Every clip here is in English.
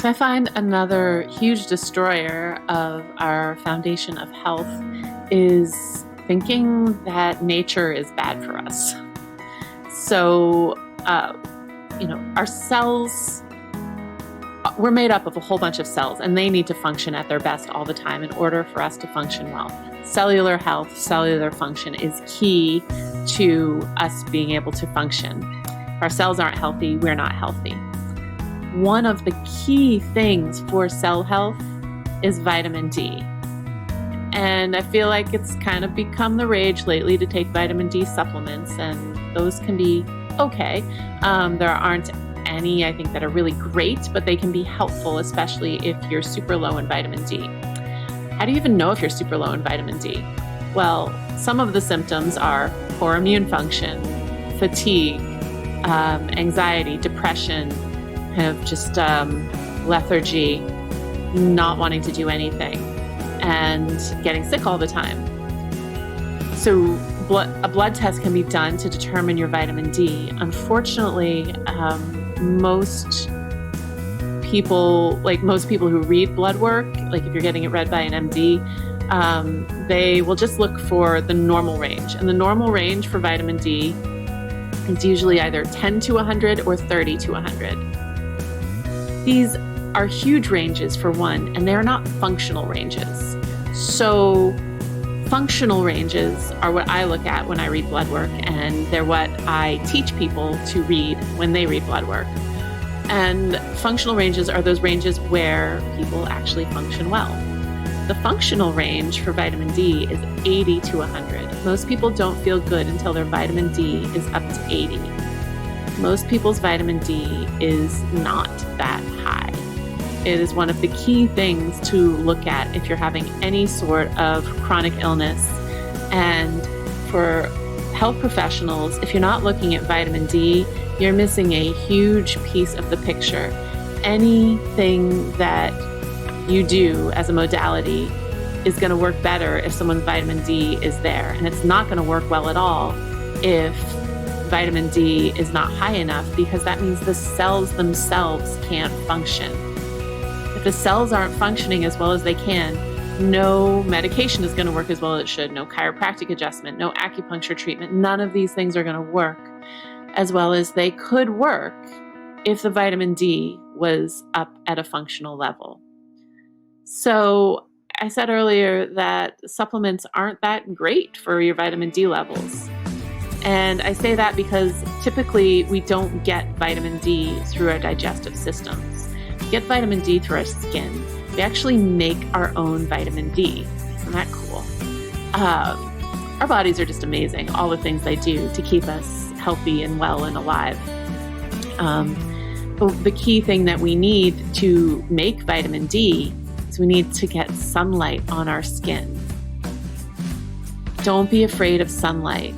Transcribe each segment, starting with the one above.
I find another huge destroyer of our foundation of health is thinking that nature is bad for us. So, our cells, we're made up of a whole bunch of cells, and they need to function at their best all the time in order for us to function well. Cellular health, cellular function is key to us being able to function. If our cells aren't healthy, we're not healthy. One of the key things for cell health is vitamin D. And I feel like it's kind of become the rage lately to take vitamin D supplements, and those can be okay. There aren't any, I think, that are really great, but they can be helpful, especially if you're super low in vitamin D. How do you even know if you're super low in vitamin D? Well, some of the symptoms are poor immune function, fatigue, anxiety, depression, kind of just lethargy, not wanting to do anything, and getting sick all the time. So a blood test can be done to determine your vitamin D. Unfortunately, most people who read blood work, like if you're getting it read by an MD, they will just look for the normal range. And the normal range for vitamin D is usually either 10 to 100 or 30 to 100. These are huge ranges for one, and they're not functional ranges. So functional ranges are what I look at when I read blood work, and they're what I teach people to read when they read blood work. And functional ranges are those ranges where people actually function well. The functional range for vitamin D is 80 to 100. Most people don't feel good until their vitamin D is up to 80. Most people's vitamin D is not that high. It is one of the key things to look at if you're having any sort of chronic illness. And for health professionals, if you're not looking at vitamin D, you're missing a huge piece of the picture. Anything that you do as a modality is going to work better if someone's vitamin D is there. And it's not going to work well at all if vitamin D is not high enough, because that means the cells themselves can't function. If the cells aren't functioning as well as they can, no medication is going to work as well as it should. No chiropractic adjustment, no acupuncture treatment. None of these things are going to work as well as they could work if the vitamin D was up at a functional level. So I said earlier that supplements aren't that great for your vitamin D levels. And I say that because typically we don't get vitamin D through our digestive systems. We get vitamin D through our skin. We actually make our own vitamin D. Isn't that cool? Our bodies are just amazing, all the things they do to keep us healthy and well and alive. But the key thing that we need to make vitamin D is we need to get sunlight on our skin. Don't be afraid of sunlight.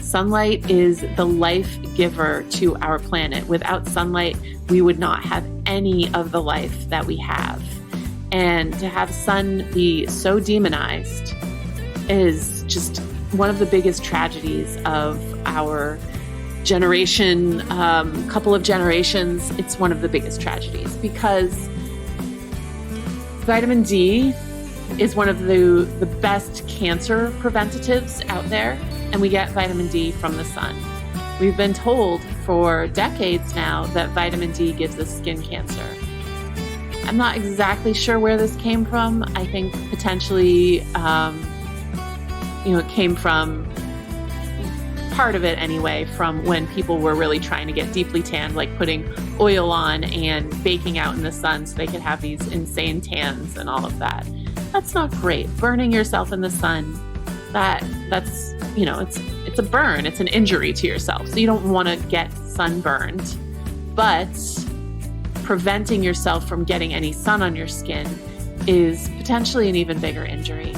Sunlight is the life giver to our planet. Without sunlight, we would not have any of the life that we have. And to have sun be so demonized is just one of the biggest tragedies of our generation, couple of generations. It's one of the biggest tragedies because vitamin D is one of the best cancer preventatives out there, and we get vitamin D from the sun. We've been told for decades now that vitamin D gives us skin cancer. I'm not exactly sure where this came from. I think potentially, it came from, part of it anyway, from when people were really trying to get deeply tanned, like putting oil on and baking out in the sun so they could have these insane tans and all of that. That's not great. Burning yourself in the sun, that's it's a burn. It's an injury to yourself. So you don't want to get sunburned. But preventing yourself from getting any sun on your skin is potentially an even bigger injury,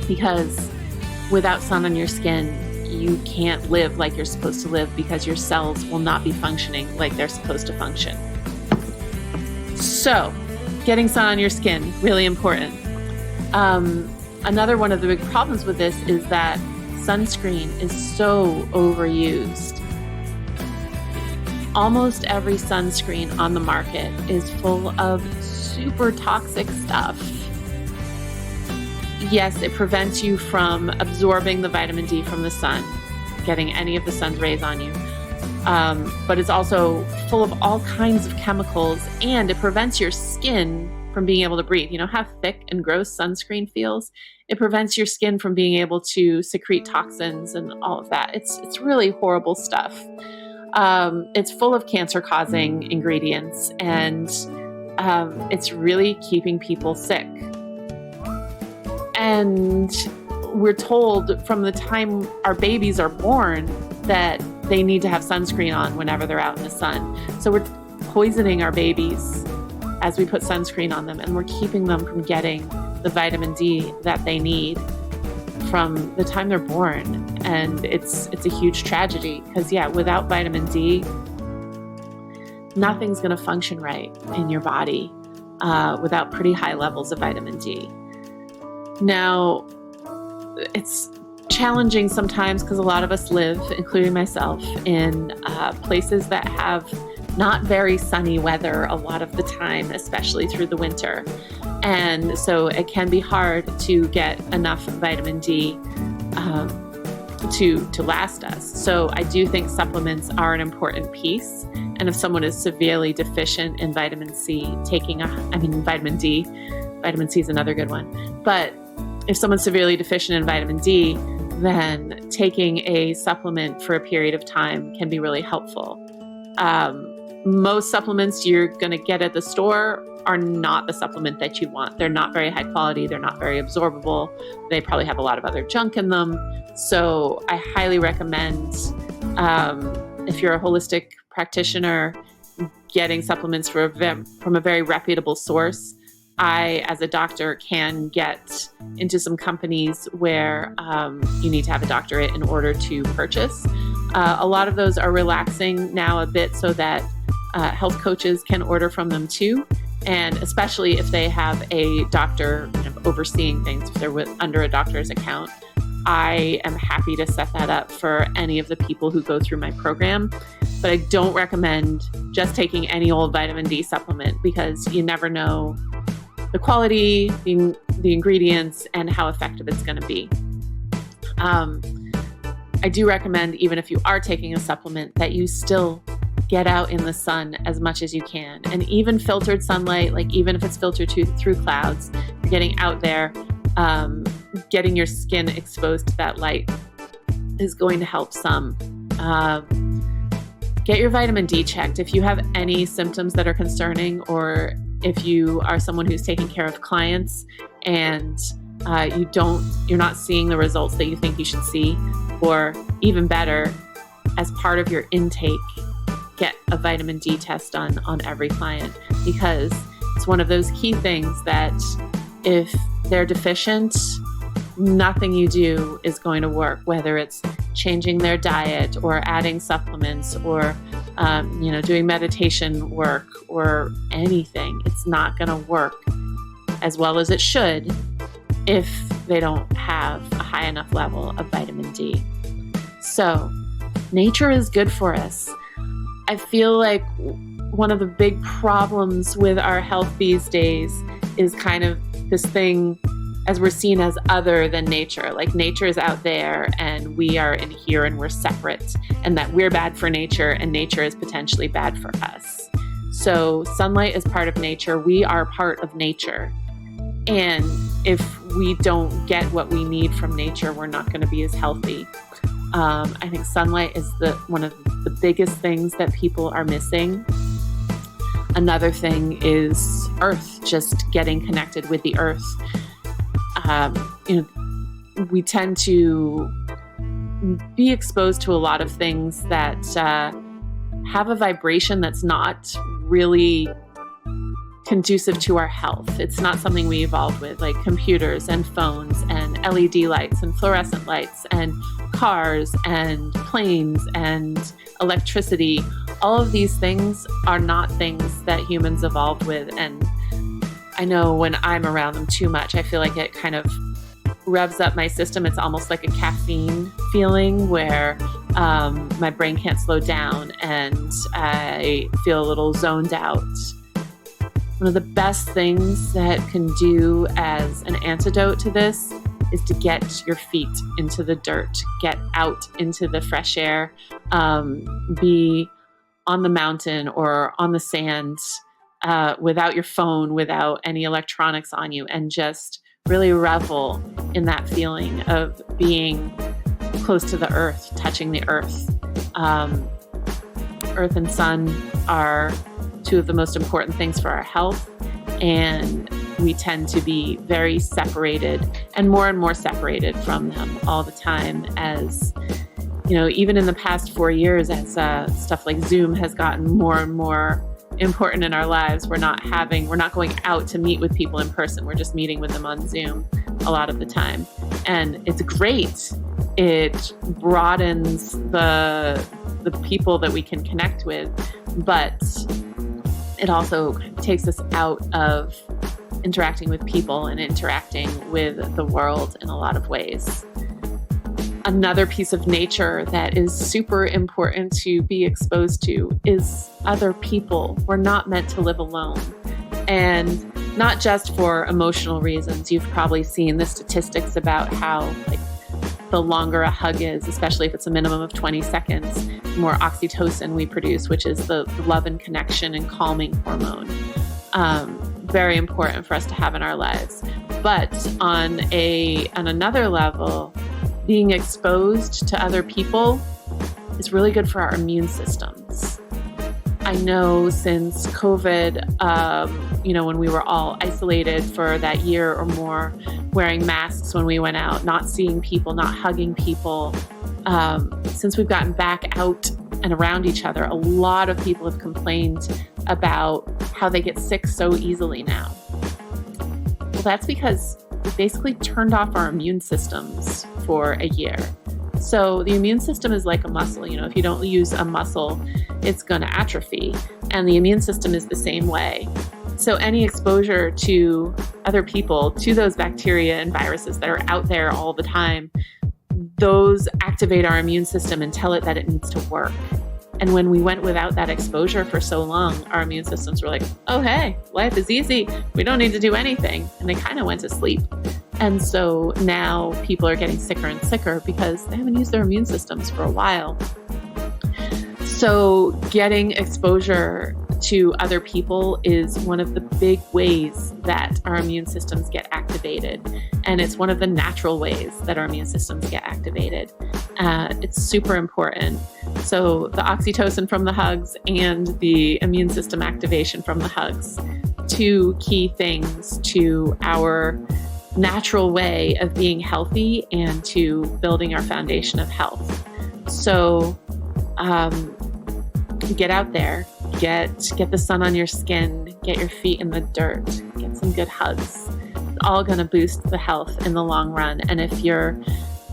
because without sun on your skin, you can't live like you're supposed to live, because your cells will not be functioning like they're supposed to function. So, getting sun on your skin, really important. Another one of the big problems with this is that sunscreen is so overused. almost every sunscreen on the market is full of super toxic stuff. Yes, it prevents you from absorbing the vitamin D from the sun, getting any of the sun's rays on you. But it's also full of all kinds of chemicals, and it prevents your skin from being able to breathe. You know how thick and gross sunscreen feels? It prevents your skin from being able to secrete toxins and all of that. It's really horrible stuff. It's full of cancer-causing ingredients, and it's really keeping people sick. And we're told from the time our babies are born that they need to have sunscreen on whenever they're out in the sun. So we're poisoning our babies as we put sunscreen on them, and we're keeping them from getting the vitamin D that they need from the time they're born. And it's a huge tragedy because, without vitamin D, nothing's going to function right in your body without pretty high levels of vitamin D. Now, it's challenging sometimes because a lot of us live, including myself, in places that have not very sunny weather a lot of the time, especially through the winter. And so it can be hard to get enough vitamin D to last us. So I do think supplements are an important piece. And if someone is severely deficient in vitamin D, vitamin C is another good one. But if someone's severely deficient in vitamin D, then taking a supplement for a period of time can be really helpful. Most supplements you're going to get at the store are not the supplement that you want. They're not very high quality. They're not very absorbable. They probably have a lot of other junk in them. So I highly recommend, if you're a holistic practitioner, getting supplements from a very reputable source. I, as a doctor, can get into some companies where you need to have a doctorate in order to purchase. A lot of those are relaxing now a bit so that health coaches can order from them too. And especially if they have a doctor kind of overseeing things, if they're under a doctor's account, I am happy to set that up for any of the people who go through my program. But I don't recommend just taking any old vitamin D supplement because you never know the quality, the ingredients, and how effective it's going to be. I do recommend, even if you are taking a supplement, that you still get out in the sun as much as you can. And even filtered sunlight, like even if it's filtered through clouds, you're getting out there, getting your skin exposed to that light is going to help some. Get your vitamin D checked. If you have any symptoms that are concerning, or if you are someone who's taking care of clients and you're not seeing the results that you think you should see, or even better, as part of your intake, get a vitamin D test done on every client, because it's one of those key things that if they're deficient, nothing you do is going to work, whether it's changing their diet or adding supplements or doing meditation work or anything. It's not going to work as well as it should if they don't have a high enough level of vitamin D. So nature is good for us. I feel like one of the big problems with our health these days is kind of this thing as we're seen as other than nature. Like nature is out there and we are in here and we're separate, and that we're bad for nature and nature is potentially bad for us. So sunlight is part of nature. We are part of nature. And if we don't get what we need from nature, we're not going to be as healthy. I think sunlight is one of the biggest things that people are missing. Another thing is earth, just getting connected with the earth. We tend to be exposed to a lot of things that have a vibration that's not really conducive to our health. It's not something we evolved with, like computers and phones and LED lights and fluorescent lights and cars and planes and electricity. All of these things are not things that humans evolved with. And I know when I'm around them too much, I feel like it kind of revs up my system. It's almost like a caffeine feeling where My brain can't slow down and I feel a little zoned out. One of the best things that can do as an antidote to this is to get your feet into the dirt, get out into the fresh air, be on the mountain or on the sand without your phone, without any electronics on you, and just really revel in that feeling of being close to the earth, touching the earth. Earth and sun are two of the most important things for our health, and we tend to be very separated and more separated from them all the time. As you know, even in the past 4 years, as stuff like Zoom has gotten more and more important in our lives, we're not going out to meet with people in person. We're just meeting with them on Zoom a lot of the time. And it's great. It broadens the people that we can connect with, but it also takes us out of interacting with people and interacting with the world in a lot of ways. Another piece of nature that is super important to be exposed to is other people. We're not meant to live alone. And not just for emotional reasons. You've probably seen the statistics about how the longer a hug is, especially if it's a minimum of 20 seconds, the more oxytocin we produce, which is the love and connection and calming hormone. Very important for us to have in our lives. But on another level, being exposed to other people is really good for our immune systems. I know since COVID, when we were all isolated for that year or more, wearing masks when we went out, not seeing people, not hugging people, since we've gotten back out and around each other, a lot of people have complained about how they get sick so easily now. Well, that's because we basically turned off our immune systems for a year. So the immune system is like a muscle. If you don't use a muscle, it's going to atrophy. And the immune system is the same way. So any exposure to other people, to those bacteria and viruses that are out there all the time, those activate our immune system and tell it that it needs to work. And when we went without that exposure for so long, our immune systems were like, oh, hey, life is easy. We don't need to do anything. And they kind of went to sleep. And so now people are getting sicker and sicker because they haven't used their immune systems for a while. So getting exposure to other people is one of the big ways that our immune systems get activated. And it's one of the natural ways that our immune systems get activated. It's super important. So the oxytocin from the hugs and the immune system activation from the hugs, two key things to our natural way of being healthy and to building our foundation of health. So get out there, get the sun on your skin, get your feet in the dirt, get some good hugs. It's all going to boost the health in the long run. And if you're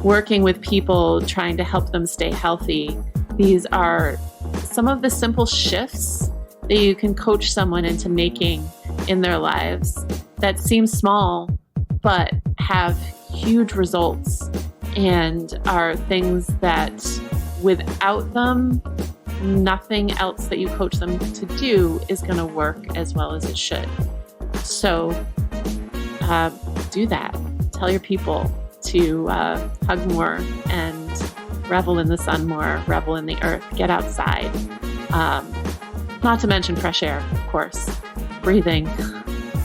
working with people trying to help them stay healthy, these are some of the simple shifts that you can coach someone into making in their lives that seem small but have huge results and are things that without them, nothing else that you coach them to do is going to work as well as it should. So do that. Tell your people to hug more and revel in the sun more, revel in the earth, get outside. Not to mention fresh air, of course. Breathing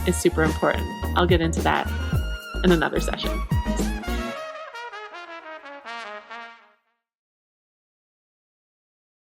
is super important. I'll get into that in another session.